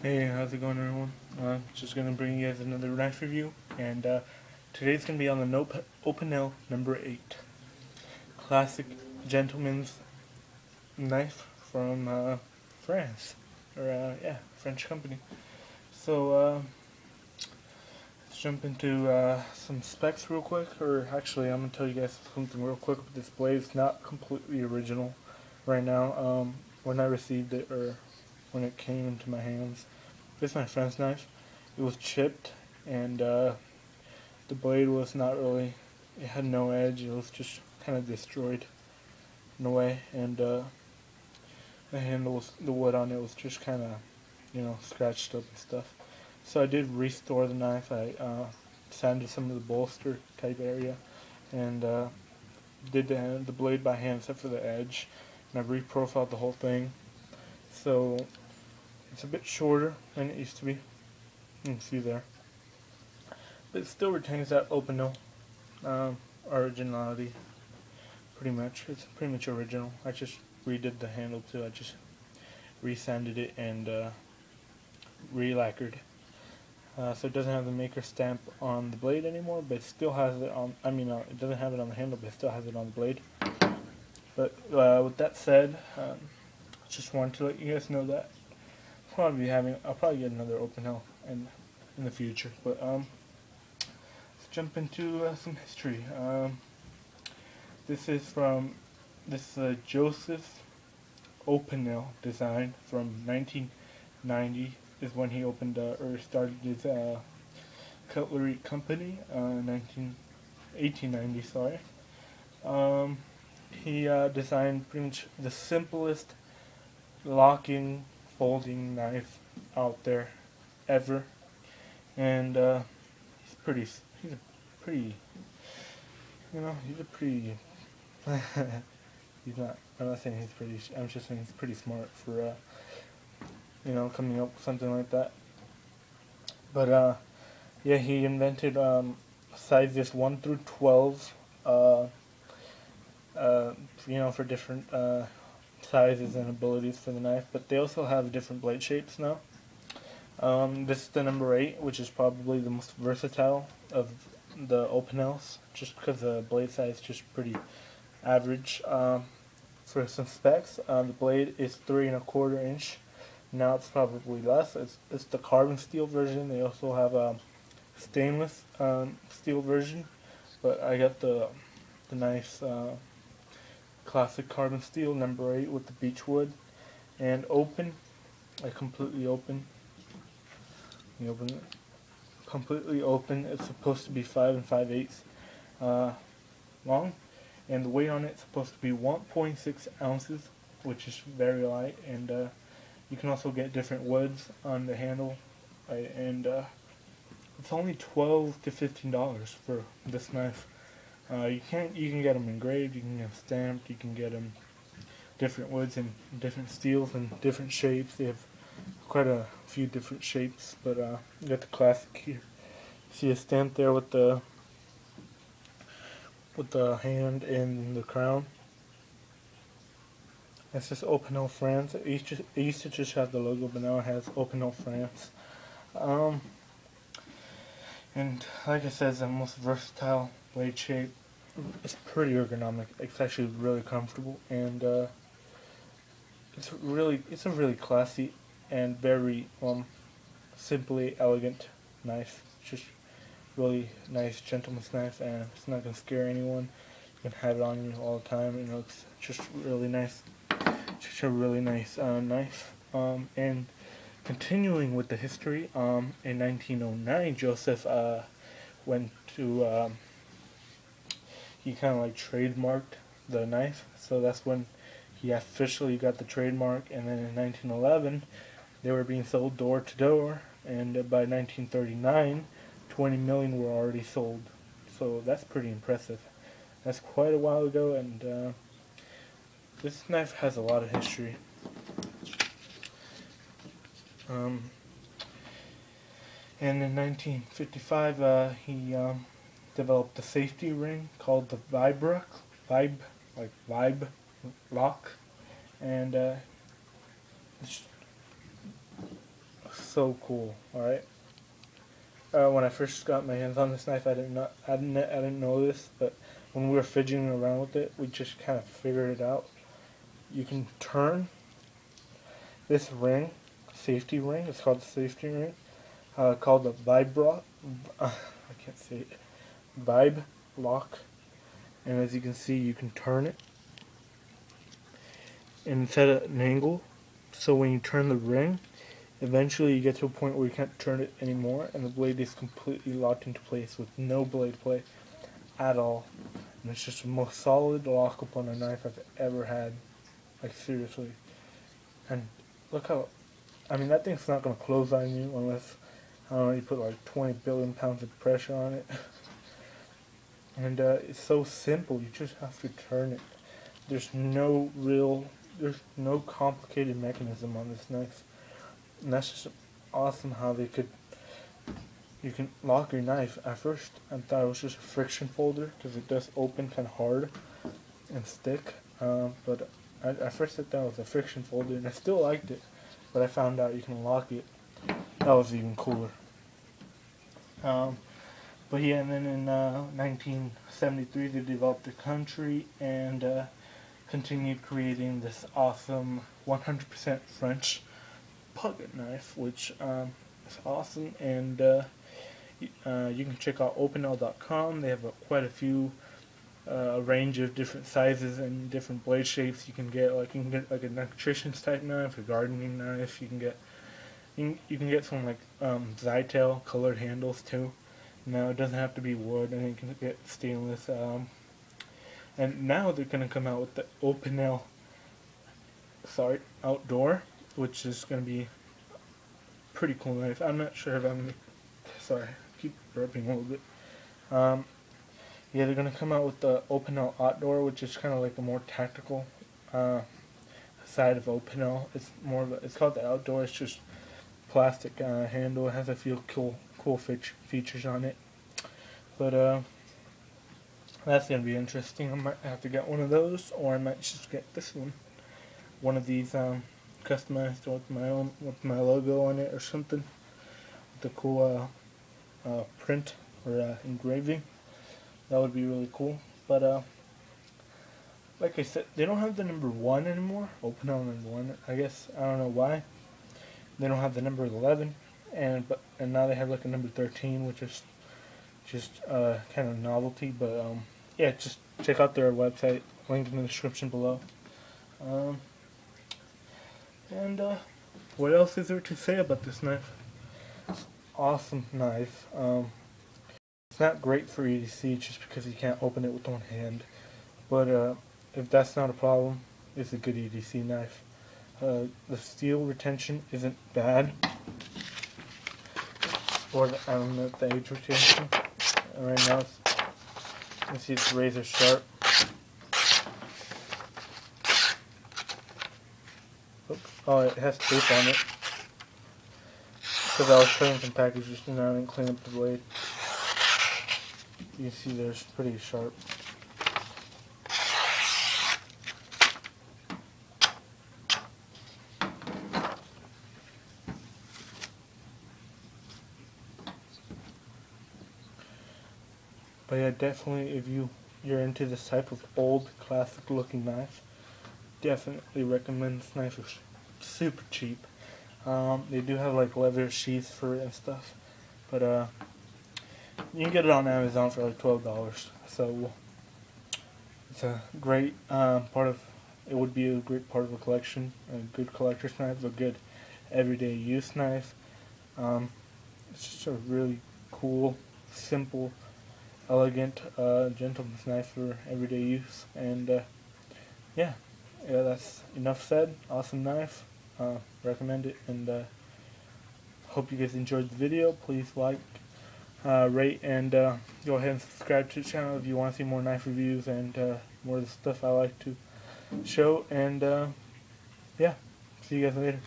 Hey, how's it going, everyone? Just gonna bring you guys another knife review, and today's gonna be on the Opinel number 8, classic gentleman's knife from France, or yeah, French company. So let's jump into some specs real quick, or actually, I'm gonna tell you guys something real quick. This blade is not completely original right now. When I received it, or when it came into my hands, this is my friend's knife. It was chipped, and the blade was not really, it had no edge. It was just kind of destroyed in a way, and the handle was, the wood on it was just kind of, scratched up and stuff. So I did restore the knife. I sanded some of the bolster type area, and did the blade by hand except for the edge, and I reprofiled the whole thing. So it's a bit shorter than it used to be. You can see there, but it still retains that Opinel originality. Pretty much, it's pretty much original. I just redid the handle too. I just resanded it and re-lacquered. So it doesn't have the maker stamp on the blade anymore, but it still has it on. I mean, it doesn't have it on the handle, but it still has it on the blade. But with that said, just wanted to let you guys know that I'll probably get another Opinel in the future. But let's jump into some history. This is Joseph Opinel design from 1990 is when he opened or started his cutlery company. 1890, sorry. He designed pretty much the simplest locking, folding knife out there ever, and he's a pretty, he's a pretty. He's not. I'm not saying he's pretty. I'm just saying he's pretty smart for coming up with something like that. But yeah, he invented sizes 1 through 12. For different sizes and abilities for the knife, but they also have different blade shapes now. This is the number 8, which is probably the most versatile of the Opinels, just because the blade size is just pretty average. For some specs, the blade is 3¼ inch. Now it's probably less. It's the carbon steel version. They also have a stainless steel version, but I got the nice classic carbon steel number 8 with the beechwood, and open. I completely open. You open it. Completely open. It's supposed to be 5 5/8 long, and the weight on it's supposed to be 1.6 ounces, which is very light. And you can also get different woods on the handle, right? And it's only $12 to $15 for this knife. You can get them engraved, you can get them stamped, you can get them different woods and different steels and different shapes. They have quite a few different shapes, but you got the classic here. See a stamp there with the hand and the crown. That's just Opinel France. It used to just have the logo, but now it has Opinel France. And like I said, it's the most versatile blade shape. It's pretty ergonomic. It's actually really comfortable, and it's a really classy and very simply elegant knife. It's just really nice gentleman's knife, and it's not gonna scare anyone. You can have it on you all the time. It's just really nice. Just a really nice knife. And continuing with the history, in 1909, Joseph went to he kind of like trademarked the knife, so that's when he officially got the trademark. And then in 1911, they were being sold door to door, and by 1939, 20 million were already sold. So that's pretty impressive. That's quite a while ago, and this knife has a lot of history. And in 1955, he developed a safety ring called the Vibe lock, and it's so cool. All right. When I first got my hands on this knife, I didn't know this, but when we were fidgeting around with it, we just kind of figured it out. You can turn this ring, safety ring. It's called the safety ring, called the vibra. I can't say it. Vibe lock, and as you can see, you can turn it and set it at an angle. So when you turn the ring, eventually you get to a point where you can't turn it anymore, and the blade is completely locked into place with no blade play at all. And it's just the most solid lock up on a knife I've ever had. Like, seriously. And look how, I mean, that thing's not going to close on you unless, I don't know, you put like 20 billion pounds of pressure on it. And it's so simple, you just have to turn it. There's no complicated mechanism on this knife. And that's just awesome how you can lock your knife. At first, I thought it was just a friction folder because it does open kind of hard and stick. But at first I thought it was a friction folder, and I still liked it. But I found out you can lock it. That was even cooler. But yeah, and then in 1973 they developed the country and continued creating this awesome 100% French pocket knife, which is awesome. And you can check out Opinel.com. They have quite a few range of different sizes and different blade shapes. You can get like a nutrition's type knife, a gardening knife. You can get some like Zytel colored handles too. Now it doesn't have to be wood, and you can get stainless. And now they're gonna come out with the Opinel, outdoor, which is gonna be pretty cool knife. I'm not sure if sorry, I keep burping a little bit. Yeah, they're gonna come out with the Opinel outdoor, which is kind of like a more tactical side of Opinel. It's called the outdoor. It's just plastic handle. It has a few cool features on it. But that's gonna be interesting. I might have to get one of those, or I might just get this one of these customized with my logo on it or something, with a cool print or engraving. That would be really cool. But like I said, they don't have the number 1 anymore. Opinel number 1. I guess I don't know why. They don't have the number 11, and now they have like a number 13, which is just kind of novelty. But yeah, just check out their website. Link in the description below. And what else is there to say about this knife? Awesome knife. It's not great for EDC just because you can't open it with one hand. But if that's not a problem, it's a good EDC knife. The steel retention isn't bad. Or I don't know, the edge retention. Right now, you can see it's razor sharp. Oops. Oh, it has tape on it. Because I was cutting some packages and I didn't clean up the blade. You can see there's pretty sharp. But yeah, definitely if you're into this type of old classic looking knife, definitely recommend this knife. It's super cheap. They do have like leather sheaths for it and stuff, but you can get it on Amazon for like $12. So it's a great it would be a great part of a collection, a good collector's knife, a good everyday use knife. It's just a really cool, simple, elegant gentleman's knife for everyday use. And yeah, that's enough said. Awesome knife. Recommend it, and hope you guys enjoyed the video. Please like, rate, and go ahead and subscribe to the channel if you want to see more knife reviews and more of the stuff I like to show. And yeah, see you guys later.